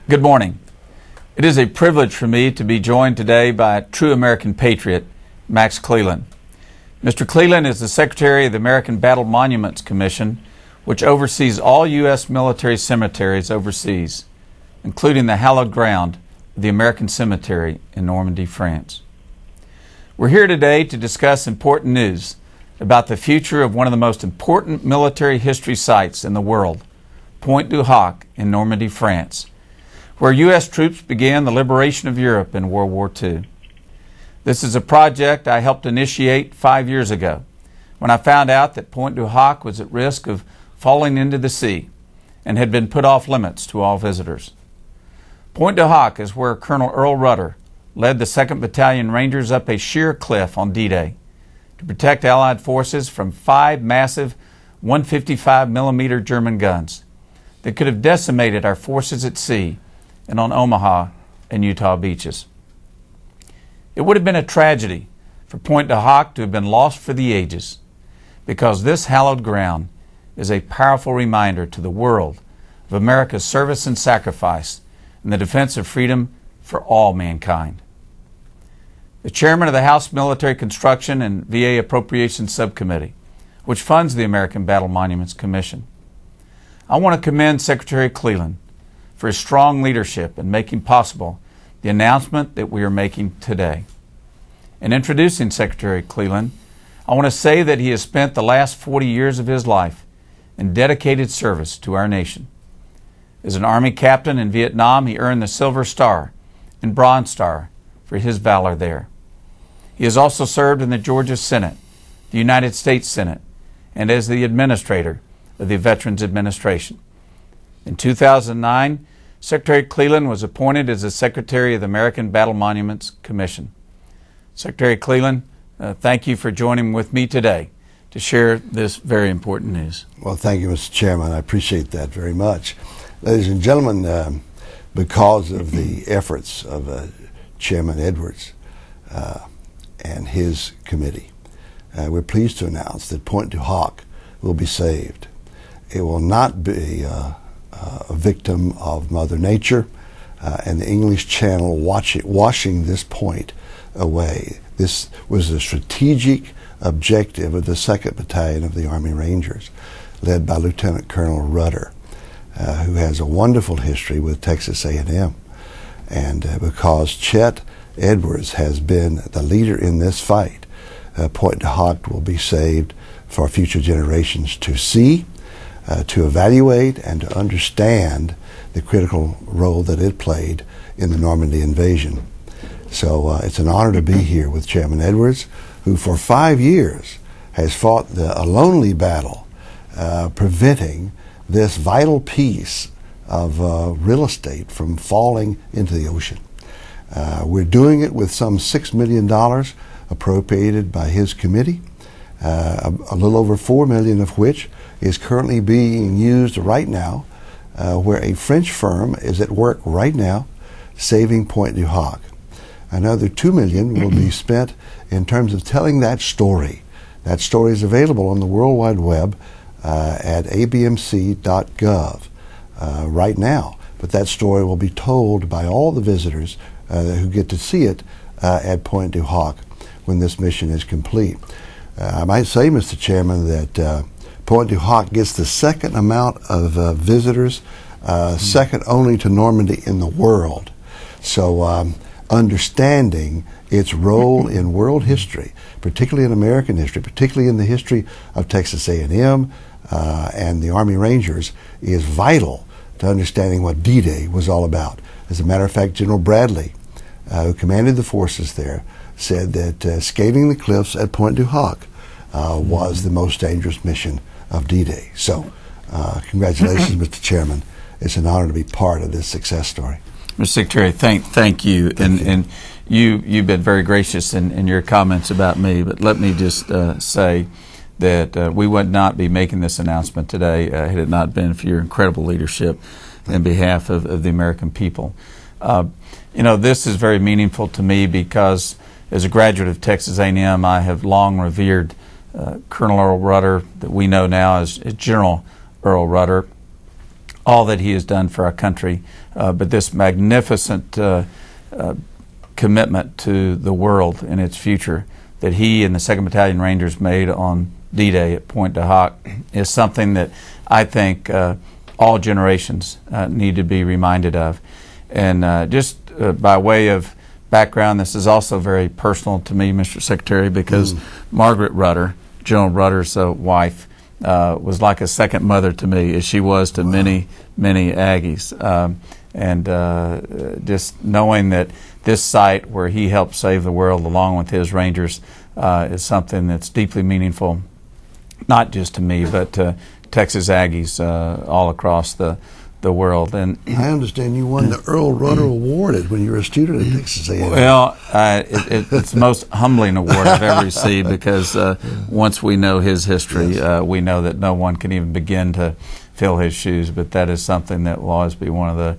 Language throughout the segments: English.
Good morning. It is a privilege for me to be joined today by a true American patriot, Max Cleland. Mr. Cleland is the Secretary of the American Battle Monuments Commission, which oversees all U.S. military cemeteries overseas, including the hallowed ground of the American Cemetery in Normandy, France. We're here today to discuss important news about the future of one of the most important military history sites in the world, Pointe du Hoc in Normandy, France, where U.S. troops began the liberation of Europe in World War II. This is a project I helped initiate 5 years ago when I found out that Pointe du Hoc was at risk of falling into the sea and had been put off limits to all visitors. Pointe du Hoc is where Colonel Earl Rudder led the 2nd Battalion Rangers up a sheer cliff on D-Day to protect Allied forces from 5 massive 155-millimeter German guns that could have decimated our forces at sea and on Omaha and Utah beaches. It would have been a tragedy for Pointe du Hoc to have been lost for the ages, because this hallowed ground is a powerful reminder to the world of America's service and sacrifice in the defense of freedom for all mankind. The chairman of the House Military Construction and VA Appropriations Subcommittee, which funds the American Battle Monuments Commission, I want to commend Secretary Cleland for his strong leadership in making possible the announcement that we are making today. In introducing Secretary Cleland, I want to say that he has spent the last 40 years of his life in dedicated service to our nation. As an Army captain in Vietnam, he earned the Silver Star and Bronze Star for his valor there. He has also served in the Georgia Senate, the United States Senate, and as the administrator of the Veterans Administration. In 2009, Secretary Cleland was appointed as the Secretary of the American Battle Monuments Commission. Secretary Cleland, thank you for joining with me today to share this very important news. Well, thank you, Mr. Chairman. I appreciate that very much. Ladies and gentlemen, because of the efforts of Chairman Edwards and his committee, we're pleased to announce that Pointe du Hoc will be saved. It will not be a victim of Mother Nature and the English Channel washing this point away. This was a strategic objective of the 2nd Battalion of the Army Rangers, led by Lieutenant Colonel Rudder, who has a wonderful history with Texas A&M. And because Chet Edwards has been the leader in this fight, Pointe du Hoc will be saved for future generations to see, to evaluate, and to understand the critical role that it played in the Normandy invasion. So it's an honor to be here with Chairman Edwards, who for 5 years has fought a lonely battle preventing this vital piece of real estate from falling into the ocean. We're doing it with some $6 million appropriated by his committee, a little over $4 million of which is currently being used right now, where a French firm is at work right now saving Pointe du Hoc. Another $2 million will be spent in terms of telling that story. That story is available on the World Wide Web at abmc.gov right now. But that story will be told by all the visitors who get to see it at Pointe du Hoc when this mission is complete. I might say, Mr. Chairman, that Pointe du Hoc gets the second amount of visitors, second only to Normandy in the world. So understanding its role in world history, particularly in American history, particularly in the history of Texas A&M and the Army Rangers, is vital to understanding what D-Day was all about. As a matter of fact, General Bradley, who commanded the forces there, said that scaling the cliffs at Pointe du Hoc was the most dangerous mission of D-Day. So, congratulations, Mr. Chairman. It's an honor to be part of this success story. Mr. Secretary, thank you. And you've been very gracious in your comments about me, but let me just say that we would not be making this announcement today had it not been for your incredible leadership in behalf of the American people. This is very meaningful to me because as a graduate of Texas A&M, I have long revered Colonel Earl Rudder, that we know now as General Earl Rudder. all that he has done for our country, but this magnificent commitment to the world and its future that he and the 2nd Battalion Rangers made on D-Day at Pointe du Hoc is something that I think all generations need to be reminded of. And just by way of background, this is also very personal to me, Mr. Secretary, because Margaret Rudder, General Rudder's wife, was like a second mother to me, as she was to many Aggies. Just knowing that this site where he helped save the world along with his Rangers is something that's deeply meaningful, not just to me, but to Texas Aggies all across the world. And I understand you won the Earl Rudder Award when you were a student at Texas A&M. Well, it's the most humbling award I've ever received, because once we know his history, we know that no one can even begin to fill his shoes. But that is something that will always be one of the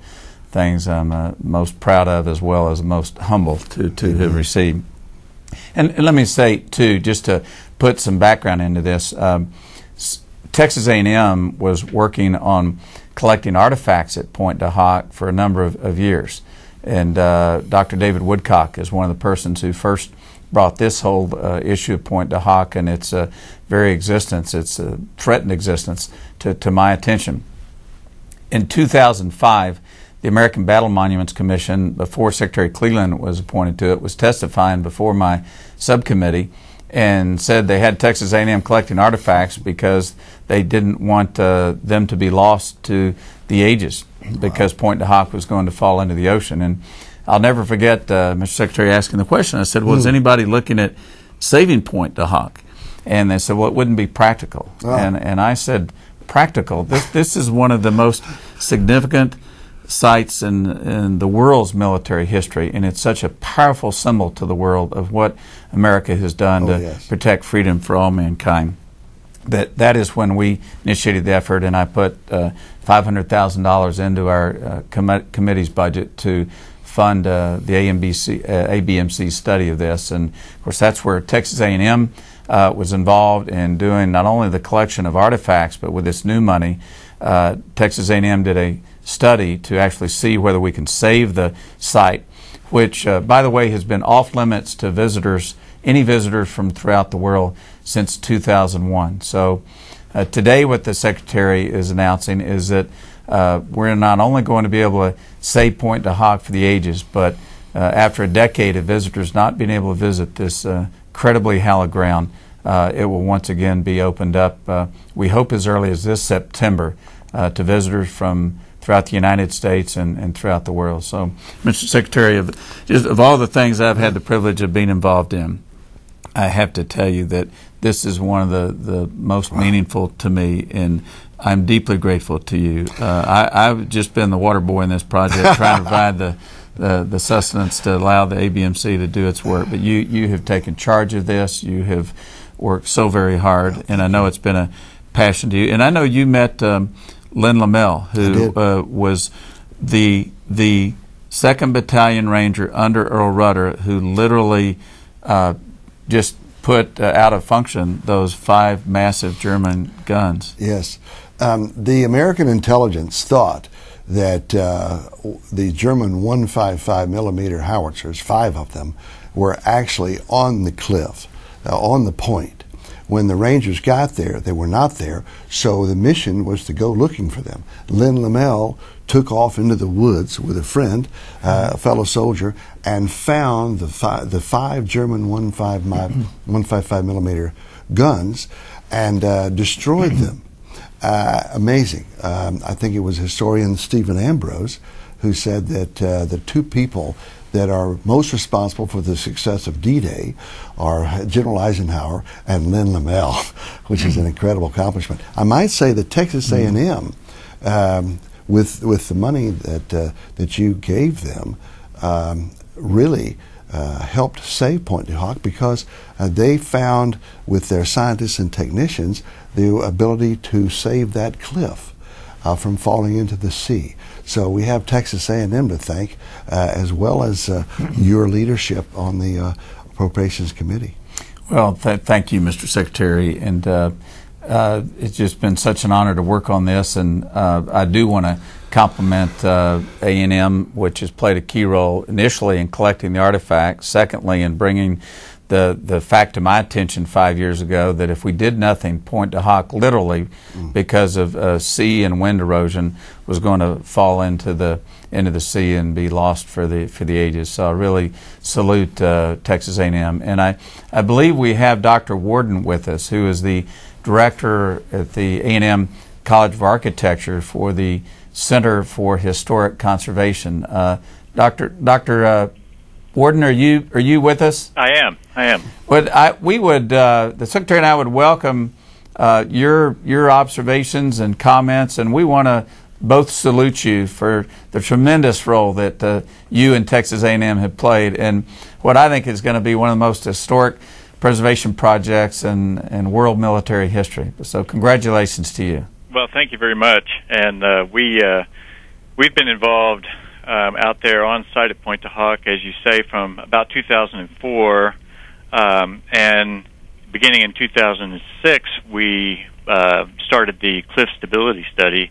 things I'm most proud of, as well as most humble to have received. And let me say, too, just to put some background into this, Texas A&M was working on collecting artifacts at Pointe du Hoc for a number of years. And Dr. David Woodcock is one of the persons who first brought this whole issue of Pointe du Hoc and its very existence, its threatened existence, to my attention. In 2005, the American Battle Monuments Commission, before Secretary Cleland was appointed to it, was testifying before my subcommittee and said they had Texas A&M collecting artifacts because they didn't want them to be lost to the ages, because Pointe du Hoc was going to fall into the ocean. And I'll never forget Mr. Secretary asking the question. I said, well, is anybody looking at saving Pointe du Hoc? And they said, well, it wouldn't be practical. And I said, practical? This is one of the most significant sites in the world's military history, and it's such a powerful symbol to the world of what America has done to protect freedom for all mankind. That is when we initiated the effort, and I put $500,000 into our committee's budget to fund the ABMC study of this. And of course, that's where Texas A&M was involved in doing not only the collection of artifacts, but with this new money, Texas A&M did a study to actually see whether we can save the site, which, by the way, has been off limits to visitors, any visitors from throughout the world, since 2001. So today what the Secretary is announcing is that we're not only going to be able to save Pointe du Hoc for the ages, but after a decade of visitors not being able to visit this incredibly hallowed ground, it will once again be opened up, we hope as early as this September, to visitors from throughout the United States and throughout the world. So, Mr. Secretary, of all the things I've had the privilege of being involved in, I have to tell you that this is one of the most meaningful to me, and I'm deeply grateful to you. I've just been the water boy in this project, trying to provide the sustenance to allow the ABMC to do its work. But you have taken charge of this. You have worked so very hard, and I know it's been a passion to you. And I know you met Lynn Lamel, who was the 2nd Battalion Ranger under Earl Rudder, who literally just put out of function those 5 massive German guns. Yes. The American intelligence thought that the German 155 millimeter howitzers, 5 of them, were actually on the cliff, on the point. When the Rangers got there, they were not there, so the mission was to go looking for them. Lynn Lamel took off into the woods with a friend, a fellow soldier, and found the 5 German 155 millimeter guns and destroyed them. Amazing. I think it was historian Stephen Ambrose who said that the 2 people that are most responsible for the success of D-Day are General Eisenhower and Lynn Lamel, which is an incredible accomplishment. I might say that Texas A&M, with the money that you gave them, really helped save Pointe du Hoc, because they found, with their scientists and technicians, the ability to save that cliff from falling into the sea. So we have Texas A&M to thank, as well as your leadership on the Appropriations Committee. Well, thank you, Mr. Secretary. And It's just been such an honor to work on this, and I do want to compliment A&M, which has played a key role initially in collecting the artifacts, secondly in bringing the fact to my attention 5 years ago that if we did nothing, Pointe du Hoc literally, because of sea and wind erosion, was going to fall into the sea and be lost for the ages. So I really salute Texas A&M, and I believe we have Dr. Warden with us, who is the director at the A&M College of Architecture for the Center for Historic Conservation. Dr. Warden, are you with us? I am. The Secretary and I would welcome your observations and comments, and we want to both salute you for the tremendous role that you and Texas A&M have played in what I think is going to be one of the most historic preservation projects in world military history. So congratulations to you. Well, thank you very much. And we've been involved out there on site at Pointe du Hoc, as you say, from about 2004, and beginning in 2006, we started the cliff stability study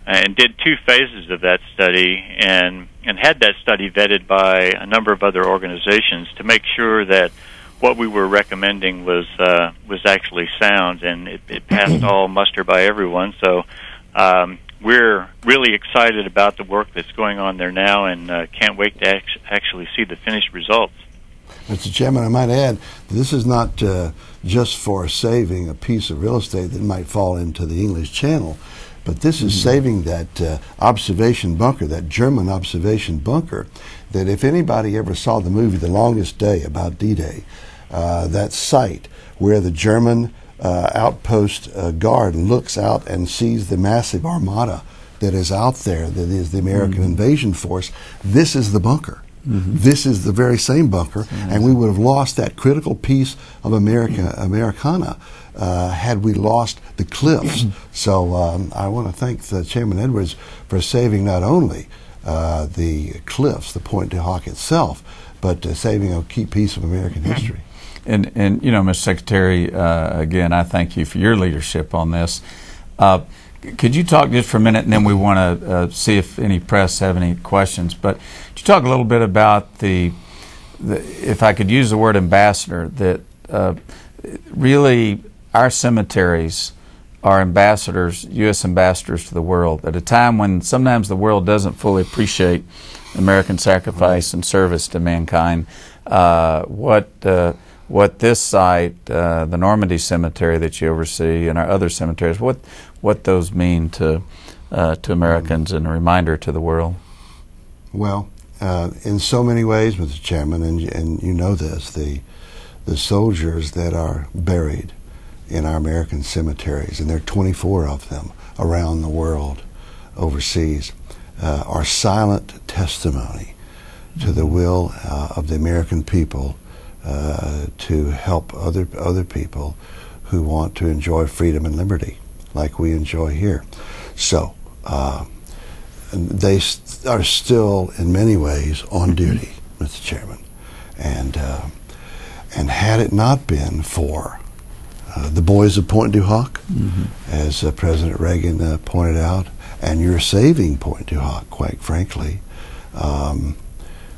and did 2 phases of that study, and had that study vetted by a number of other organizations to make sure that what we were recommending was actually sound, and it passed all muster by everyone. So we're really excited about the work that's going on there now, and can't wait to actually see the finished results. Mr. Chairman, I might add, this is not just for saving a piece of real estate that might fall into the English Channel, but this is saving that observation bunker, that German observation bunker, that if anybody ever saw the movie The Longest Day about D-Day, that site where the German outpost guard looks out and sees the massive armada that is out there, that is the American invasion force, this is the bunker. This is the very same bunker, and we would have lost that critical piece of Americana had we lost the cliffs. So I want to thank Chairman Edwards for saving not only the cliffs, the Pointe du Hoc itself, but saving a key piece of American history. And you know, Mr. Secretary, again, I thank you for your leadership on this. Could you talk just for a minute, and then we want to see if any press have any questions, but could you talk a little bit about the if I could use the word ambassador, that really our cemeteries are ambassadors, U.S. ambassadors to the world, at a time when sometimes the world doesn't fully appreciate American sacrifice and service to mankind. What this site, the Normandy Cemetery that you oversee, and our other cemeteries, what those mean to Americans and a reminder to the world? Well, in so many ways, Mr. Chairman, and you know this, the soldiers that are buried in our American cemeteries, and there are 24 of them around the world, overseas, are silent testimony to the will of the American people to help other people who want to enjoy freedom and liberty like we enjoy here. So they are still in many ways on duty, Mr. Chairman, and had it not been for the boys of Pointe du Hoc, as President Reagan pointed out, and you're saving Pointe du Hoc, quite frankly,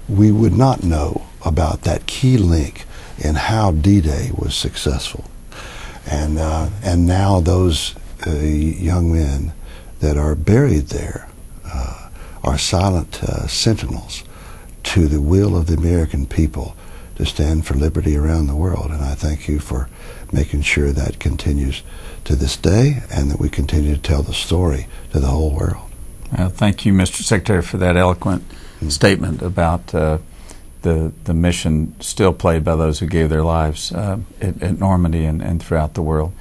we would not know about that key link in how D-Day was successful. And now those young men that are buried there are silent sentinels to the will of the American people to stand for liberty around the world. And I thank you for making sure that continues to this day, and that we continue to tell the story to the whole world. Well, thank you, Mr. Secretary, for that eloquent statement about the mission still played by those who gave their lives at Normandy and throughout the world.